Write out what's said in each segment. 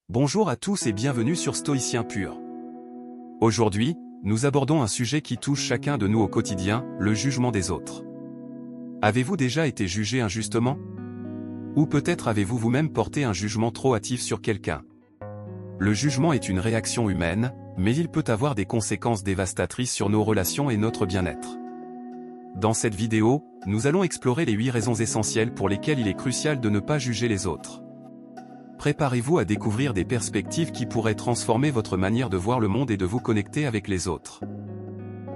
Bonjour à tous et bienvenue sur Stoïcien Pur. Aujourd'hui, nous abordons un sujet qui touche chacun de nous au quotidien, le jugement des autres. Avez-vous déjà été jugé injustement? Ou peut-être avez-vous vous-même porté un jugement trop hâtif sur quelqu'un? Le jugement est une réaction humaine, mais il peut avoir des conséquences dévastatrices sur nos relations et notre bien-être. Dans cette vidéo, nous allons explorer les 8 raisons essentielles pour lesquelles il est crucial de ne pas juger les autres. Préparez-vous à découvrir des perspectives qui pourraient transformer votre manière de voir le monde et de vous connecter avec les autres.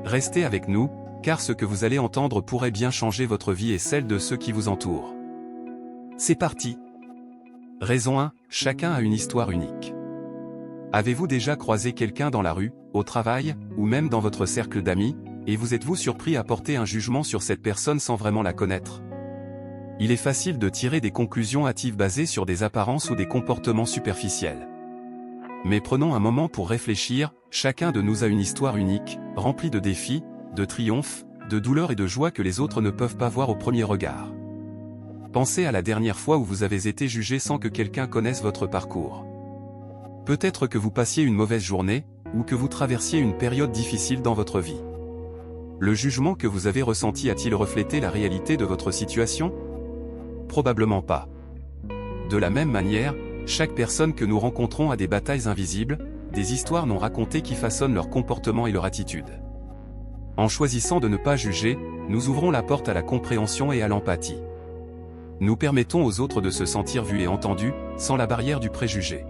Restez avec nous, car ce que vous allez entendre pourrait bien changer votre vie et celle de ceux qui vous entourent. C'est parti! Raison 1, chacun a une histoire unique. Avez-vous déjà croisé quelqu'un dans la rue, au travail, ou même dans votre cercle d'amis, et vous êtes-vous surpris à porter un jugement sur cette personne sans vraiment la connaître? Il est facile de tirer des conclusions hâtives basées sur des apparences ou des comportements superficiels. Mais prenons un moment pour réfléchir, chacun de nous a une histoire unique, remplie de défis, de triomphes, de douleurs et de joies que les autres ne peuvent pas voir au premier regard. Pensez à la dernière fois où vous avez été jugé sans que quelqu'un connaisse votre parcours. Peut-être que vous passiez une mauvaise journée, ou que vous traversiez une période difficile dans votre vie. Le jugement que vous avez ressenti a-t-il reflété la réalité de votre situation? Probablement pas. De la même manière, chaque personne que nous rencontrons a des batailles invisibles, des histoires non racontées qui façonnent leur comportement et leur attitude. En choisissant de ne pas juger, nous ouvrons la porte à la compréhension et à l'empathie. Nous permettons aux autres de se sentir vus et entendus, sans la barrière du préjugé.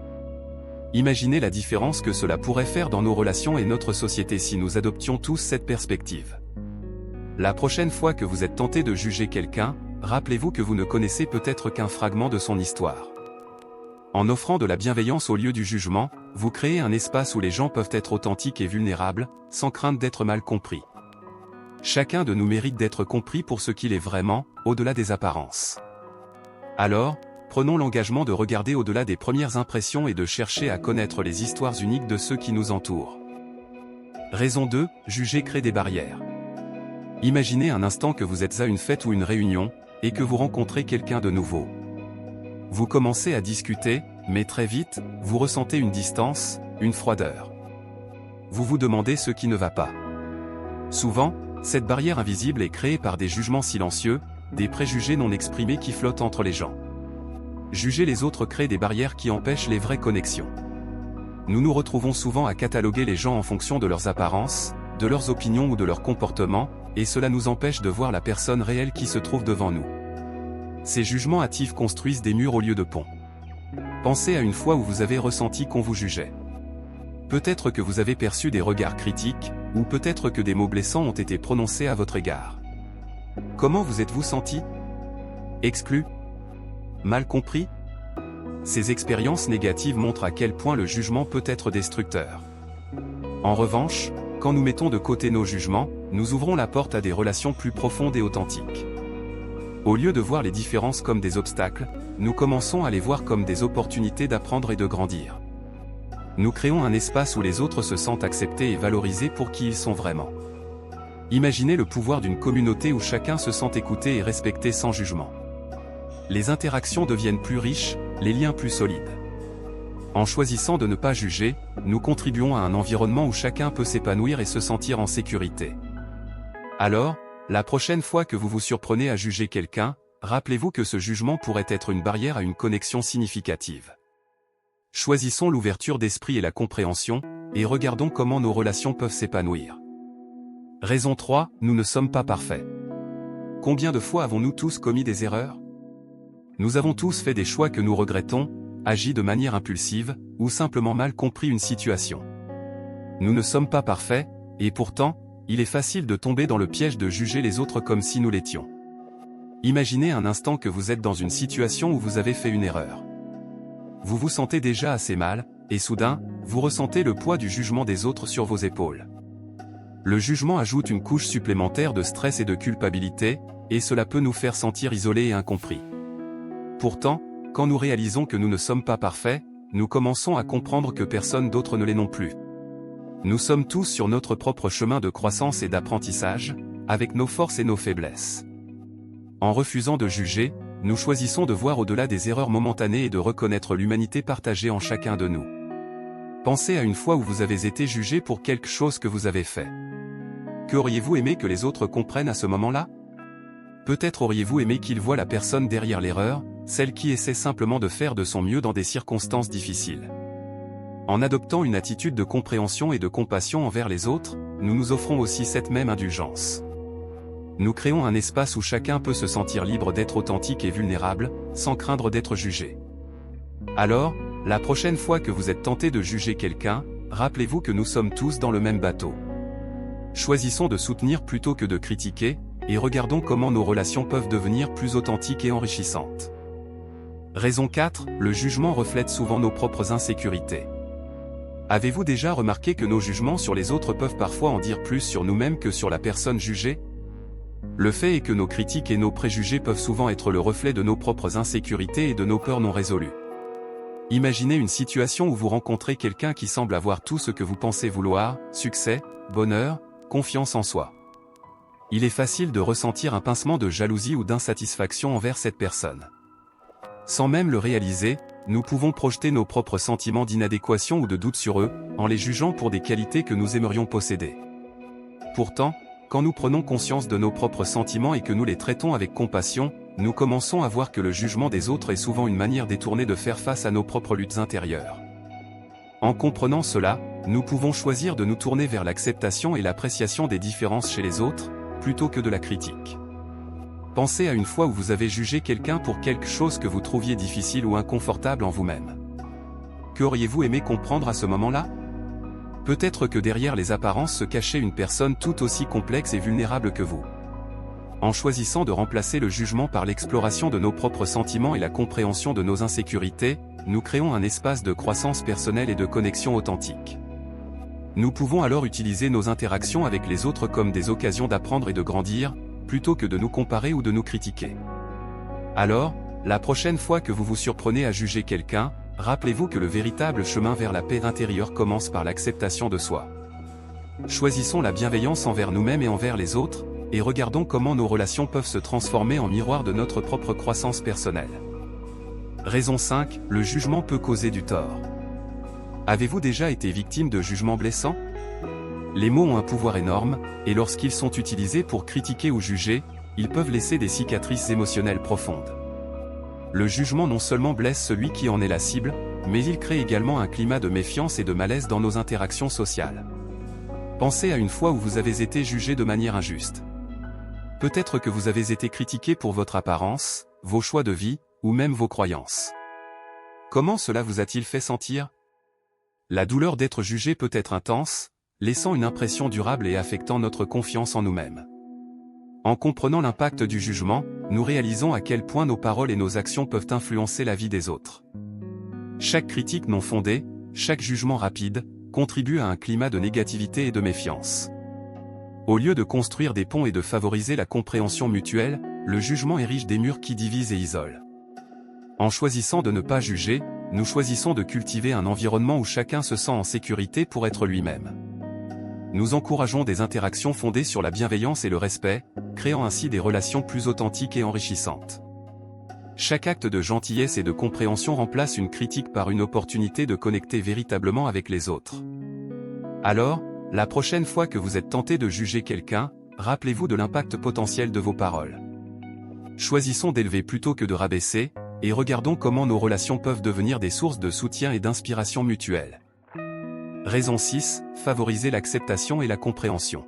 Imaginez la différence que cela pourrait faire dans nos relations et notre société si nous adoptions tous cette perspective. La prochaine fois que vous êtes tenté de juger quelqu'un, rappelez-vous que vous ne connaissez peut-être qu'un fragment de son histoire. En offrant de la bienveillance au lieu du jugement, vous créez un espace où les gens peuvent être authentiques et vulnérables, sans crainte d'être mal compris. Chacun de nous mérite d'être compris pour ce qu'il est vraiment, au-delà des apparences. Alors, prenons l'engagement de regarder au-delà des premières impressions et de chercher à connaître les histoires uniques de ceux qui nous entourent. Raison 2, juger crée des barrières. Imaginez un instant que vous êtes à une fête ou une réunion, et que vous rencontrez quelqu'un de nouveau. Vous commencez à discuter, mais très vite, vous ressentez une distance, une froideur. Vous vous demandez ce qui ne va pas. Souvent, cette barrière invisible est créée par des jugements silencieux, des préjugés non exprimés qui flottent entre les gens. Juger les autres crée des barrières qui empêchent les vraies connexions. Nous nous retrouvons souvent à cataloguer les gens en fonction de leurs apparences, de leurs opinions ou de leurs comportements, et cela nous empêche de voir la personne réelle qui se trouve devant nous. Ces jugements hâtifs construisent des murs au lieu de ponts. Pensez à une fois où vous avez ressenti qu'on vous jugeait. Peut-être que vous avez perçu des regards critiques, ou peut-être que des mots blessants ont été prononcés à votre égard. Comment vous êtes-vous senti? Exclu? Mal compris? Ces expériences négatives montrent à quel point le jugement peut être destructeur. En revanche, quand nous mettons de côté nos jugements, nous ouvrons la porte à des relations plus profondes et authentiques. Au lieu de voir les différences comme des obstacles, nous commençons à les voir comme des opportunités d'apprendre et de grandir. Nous créons un espace où les autres se sentent acceptés et valorisés pour qui ils sont vraiment. Imaginez le pouvoir d'une communauté où chacun se sent écouté et respecté sans jugement. Les interactions deviennent plus riches, les liens plus solides. En choisissant de ne pas juger, nous contribuons à un environnement où chacun peut s'épanouir et se sentir en sécurité. Alors, la prochaine fois que vous vous surprenez à juger quelqu'un, rappelez-vous que ce jugement pourrait être une barrière à une connexion significative. Choisissons l'ouverture d'esprit et la compréhension, et regardons comment nos relations peuvent s'épanouir. Raison 3, nous ne sommes pas parfaits. Combien de fois avons-nous tous commis des erreurs? Nous avons tous fait des choix que nous regrettons, agi de manière impulsive, ou simplement mal compris une situation. Nous ne sommes pas parfaits, et pourtant, il est facile de tomber dans le piège de juger les autres comme si nous l'étions. Imaginez un instant que vous êtes dans une situation où vous avez fait une erreur. Vous vous sentez déjà assez mal, et soudain, vous ressentez le poids du jugement des autres sur vos épaules. Le jugement ajoute une couche supplémentaire de stress et de culpabilité, et cela peut nous faire sentir isolés et incompris. Pourtant, quand nous réalisons que nous ne sommes pas parfaits, nous commençons à comprendre que personne d'autre ne l'est non plus. Nous sommes tous sur notre propre chemin de croissance et d'apprentissage, avec nos forces et nos faiblesses. En refusant de juger, nous choisissons de voir au-delà des erreurs momentanées et de reconnaître l'humanité partagée en chacun de nous. Pensez à une fois où vous avez été jugé pour quelque chose que vous avez fait. Qu'auriez-vous aimé que les autres comprennent à ce moment-là? Peut-être auriez-vous aimé qu'ils voient la personne derrière l'erreur, celle qui essaie simplement de faire de son mieux dans des circonstances difficiles. En adoptant une attitude de compréhension et de compassion envers les autres, nous nous offrons aussi cette même indulgence. Nous créons un espace où chacun peut se sentir libre d'être authentique et vulnérable, sans craindre d'être jugé. Alors, la prochaine fois que vous êtes tenté de juger quelqu'un, rappelez-vous que nous sommes tous dans le même bateau. Choisissons de soutenir plutôt que de critiquer, et regardons comment nos relations peuvent devenir plus authentiques et enrichissantes. Raison 4, le jugement reflète souvent nos propres insécurités. Avez-vous déjà remarqué que nos jugements sur les autres peuvent parfois en dire plus sur nous-mêmes que sur la personne jugée? Le fait est que nos critiques et nos préjugés peuvent souvent être le reflet de nos propres insécurités et de nos peurs non résolues. Imaginez une situation où vous rencontrez quelqu'un qui semble avoir tout ce que vous pensez vouloir, succès, bonheur, confiance en soi. Il est facile de ressentir un pincement de jalousie ou d'insatisfaction envers cette personne. Sans même le réaliser, nous pouvons projeter nos propres sentiments d'inadéquation ou de doute sur eux, en les jugeant pour des qualités que nous aimerions posséder. Pourtant, quand nous prenons conscience de nos propres sentiments et que nous les traitons avec compassion, nous commençons à voir que le jugement des autres est souvent une manière détournée de faire face à nos propres luttes intérieures. En comprenant cela, nous pouvons choisir de nous tourner vers l'acceptation et l'appréciation des différences chez les autres, plutôt que de la critique. Pensez à une fois où vous avez jugé quelqu'un pour quelque chose que vous trouviez difficile ou inconfortable en vous-même. Qu'auriez-vous aimé comprendre à ce moment-là? Peut-être que derrière les apparences se cachait une personne tout aussi complexe et vulnérable que vous. En choisissant de remplacer le jugement par l'exploration de nos propres sentiments et la compréhension de nos insécurités, nous créons un espace de croissance personnelle et de connexion authentique. Nous pouvons alors utiliser nos interactions avec les autres comme des occasions d'apprendre et de grandir, plutôt que de nous comparer ou de nous critiquer. Alors, la prochaine fois que vous vous surprenez à juger quelqu'un, rappelez-vous que le véritable chemin vers la paix intérieure commence par l'acceptation de soi. Choisissons la bienveillance envers nous-mêmes et envers les autres, et regardons comment nos relations peuvent se transformer en miroir de notre propre croissance personnelle. Raison 5, le jugement peut causer du tort. Avez-vous déjà été victime de jugements blessants? Les mots ont un pouvoir énorme, et lorsqu'ils sont utilisés pour critiquer ou juger, ils peuvent laisser des cicatrices émotionnelles profondes. Le jugement non seulement blesse celui qui en est la cible, mais il crée également un climat de méfiance et de malaise dans nos interactions sociales. Pensez à une fois où vous avez été jugé de manière injuste. Peut-être que vous avez été critiqué pour votre apparence, vos choix de vie, ou même vos croyances. Comment cela vous a-t-il fait sentir? La douleur d'être jugé peut être intense, laissant une impression durable et affectant notre confiance en nous-mêmes. En comprenant l'impact du jugement, nous réalisons à quel point nos paroles et nos actions peuvent influencer la vie des autres. Chaque critique non fondée, chaque jugement rapide, contribue à un climat de négativité et de méfiance. Au lieu de construire des ponts et de favoriser la compréhension mutuelle, le jugement érige des murs qui divisent et isolent. En choisissant de ne pas juger, nous choisissons de cultiver un environnement où chacun se sent en sécurité pour être lui-même. Nous encourageons des interactions fondées sur la bienveillance et le respect, créant ainsi des relations plus authentiques et enrichissantes. Chaque acte de gentillesse et de compréhension remplace une critique par une opportunité de connecter véritablement avec les autres. Alors, la prochaine fois que vous êtes tenté de juger quelqu'un, rappelez-vous de l'impact potentiel de vos paroles. Choisissons d'élever plutôt que de rabaisser, et regardons comment nos relations peuvent devenir des sources de soutien et d'inspiration mutuelle. Raison 6, favoriser l'acceptation et la compréhension.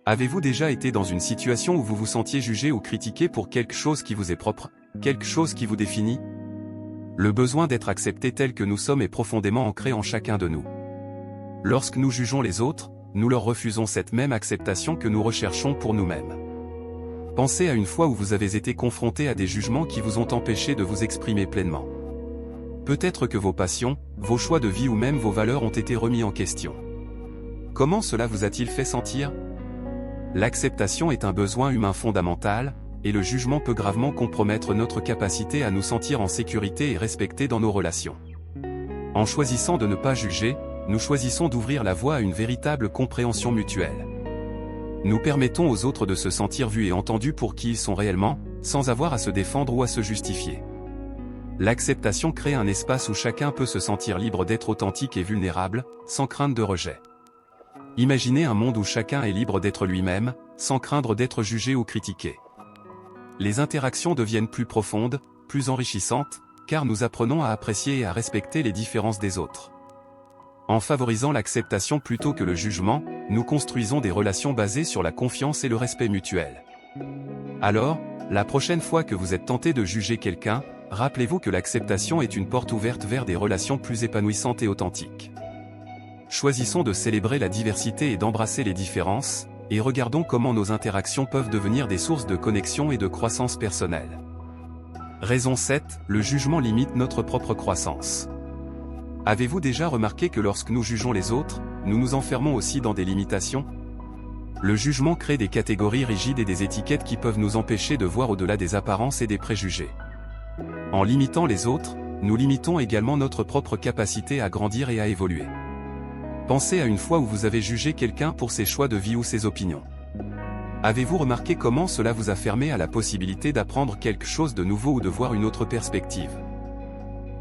Avez-vous déjà été dans une situation où vous vous sentiez jugé ou critiqué pour quelque chose qui vous est propre, quelque chose qui vous définit? Le besoin d'être accepté tel que nous sommes est profondément ancré en chacun de nous. Lorsque nous jugeons les autres, nous leur refusons cette même acceptation que nous recherchons pour nous-mêmes. Pensez à une fois où vous avez été confronté à des jugements qui vous ont empêché de vous exprimer pleinement. Peut-être que vos passions, vos choix de vie ou même vos valeurs ont été remis en question. Comment cela vous a-t-il fait sentir? L'acceptation est un besoin humain fondamental, et le jugement peut gravement compromettre notre capacité à nous sentir en sécurité et respectés dans nos relations. En choisissant de ne pas juger, nous choisissons d'ouvrir la voie à une véritable compréhension mutuelle. Nous permettons aux autres de se sentir vus et entendus pour qui ils sont réellement, sans avoir à se défendre ou à se justifier. L'acceptation crée un espace où chacun peut se sentir libre d'être authentique et vulnérable, sans crainte de rejet. Imaginez un monde où chacun est libre d'être lui-même, sans craindre d'être jugé ou critiqué. Les interactions deviennent plus profondes, plus enrichissantes, car nous apprenons à apprécier et à respecter les différences des autres. En favorisant l'acceptation plutôt que le jugement, nous construisons des relations basées sur la confiance et le respect mutuel. Alors, la prochaine fois que vous êtes tenté de juger quelqu'un, rappelez-vous que l'acceptation est une porte ouverte vers des relations plus épanouissantes et authentiques. Choisissons de célébrer la diversité et d'embrasser les différences, et regardons comment nos interactions peuvent devenir des sources de connexion et de croissance personnelle. Raison 7, le jugement limite notre propre croissance. Avez-vous déjà remarqué que lorsque nous jugeons les autres, nous nous enfermons aussi dans des limitations? Le jugement crée des catégories rigides et des étiquettes qui peuvent nous empêcher de voir au-delà des apparences et des préjugés. En limitant les autres, nous limitons également notre propre capacité à grandir et à évoluer. Pensez à une fois où vous avez jugé quelqu'un pour ses choix de vie ou ses opinions. Avez-vous remarqué comment cela vous a fermé à la possibilité d'apprendre quelque chose de nouveau ou de voir une autre perspective?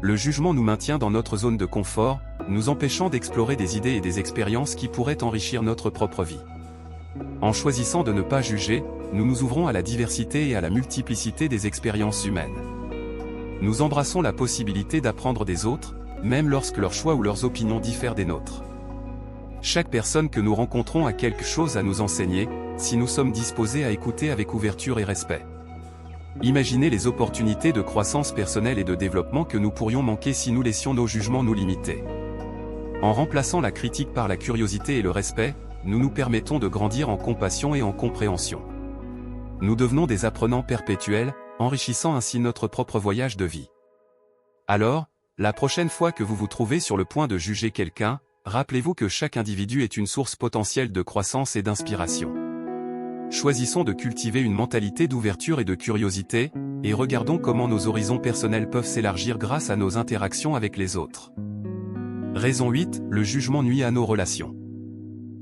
Le jugement nous maintient dans notre zone de confort, nous empêchant d'explorer des idées et des expériences qui pourraient enrichir notre propre vie. En choisissant de ne pas juger, nous nous ouvrons à la diversité et à la multiplicité des expériences humaines. Nous embrassons la possibilité d'apprendre des autres, même lorsque leurs choix ou leurs opinions diffèrent des nôtres. Chaque personne que nous rencontrons a quelque chose à nous enseigner, si nous sommes disposés à écouter avec ouverture et respect. Imaginez les opportunités de croissance personnelle et de développement que nous pourrions manquer si nous laissions nos jugements nous limiter. En remplaçant la critique par la curiosité et le respect, nous nous permettons de grandir en compassion et en compréhension. Nous devenons des apprenants perpétuels, enrichissant ainsi notre propre voyage de vie. Alors, la prochaine fois que vous vous trouvez sur le point de juger quelqu'un, rappelez-vous que chaque individu est une source potentielle de croissance et d'inspiration. Choisissons de cultiver une mentalité d'ouverture et de curiosité, et regardons comment nos horizons personnels peuvent s'élargir grâce à nos interactions avec les autres. Raison 8, le jugement nuit à nos relations.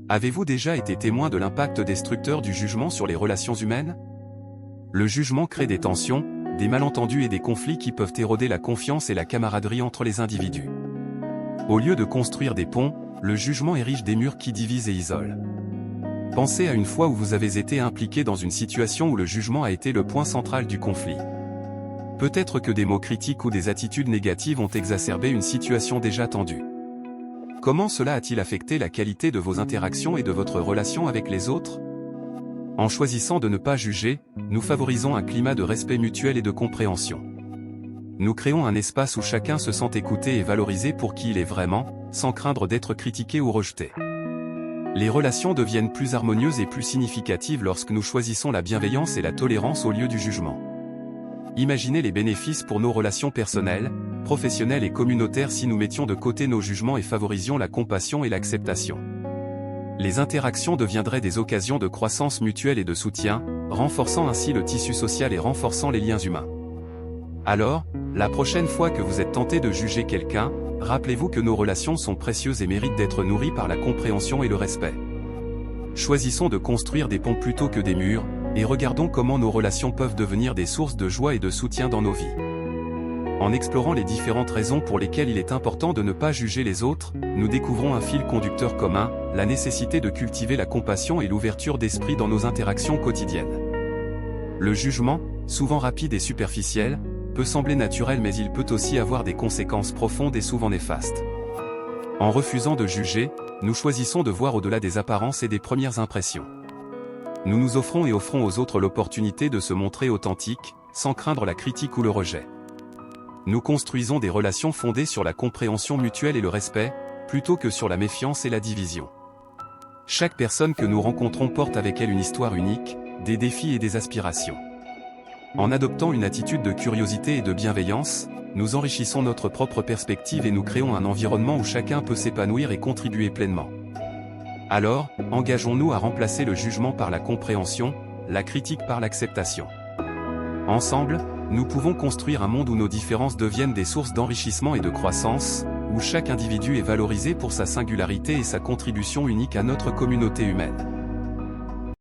Avez-vous déjà été témoin de l'impact destructeur du jugement sur les relations humaines? Le jugement crée des tensions, des malentendus et des conflits qui peuvent éroder la confiance et la camaraderie entre les individus. Au lieu de construire des ponts, le jugement érige des murs qui divisent et isolent. Pensez à une fois où vous avez été impliqué dans une situation où le jugement a été le point central du conflit. Peut-être que des mots critiques ou des attitudes négatives ont exacerbé une situation déjà tendue. Comment cela a-t-il affecté la qualité de vos interactions et de votre relation avec les autres? En choisissant de ne pas juger, nous favorisons un climat de respect mutuel et de compréhension. Nous créons un espace où chacun se sent écouté et valorisé pour qui il est vraiment, sans craindre d'être critiqué ou rejeté. Les relations deviennent plus harmonieuses et plus significatives lorsque nous choisissons la bienveillance et la tolérance au lieu du jugement. Imaginez les bénéfices pour nos relations personnelles, professionnelles et communautaires si nous mettions de côté nos jugements et favorisions la compassion et l'acceptation. Les interactions deviendraient des occasions de croissance mutuelle et de soutien, renforçant ainsi le tissu social et renforçant les liens humains. Alors, la prochaine fois que vous êtes tenté de juger quelqu'un, rappelez-vous que nos relations sont précieuses et méritent d'être nourries par la compréhension et le respect. Choisissons de construire des ponts plutôt que des murs, et regardons comment nos relations peuvent devenir des sources de joie et de soutien dans nos vies. En explorant les différentes raisons pour lesquelles il est important de ne pas juger les autres, nous découvrons un fil conducteur commun, la nécessité de cultiver la compassion et l'ouverture d'esprit dans nos interactions quotidiennes. Le jugement, souvent rapide et superficiel, peut sembler naturel mais il peut aussi avoir des conséquences profondes et souvent néfastes. En refusant de juger, nous choisissons de voir au-delà des apparences et des premières impressions. Nous nous offrons et offrons aux autres l'opportunité de se montrer authentiques, sans craindre la critique ou le rejet. Nous construisons des relations fondées sur la compréhension mutuelle et le respect, plutôt que sur la méfiance et la division. Chaque personne que nous rencontrons porte avec elle une histoire unique, des défis et des aspirations. En adoptant une attitude de curiosité et de bienveillance, nous enrichissons notre propre perspective et nous créons un environnement où chacun peut s'épanouir et contribuer pleinement. Alors, engageons-nous à remplacer le jugement par la compréhension, la critique par l'acceptation. Ensemble, nous pouvons construire un monde où nos différences deviennent des sources d'enrichissement et de croissance, où chaque individu est valorisé pour sa singularité et sa contribution unique à notre communauté humaine.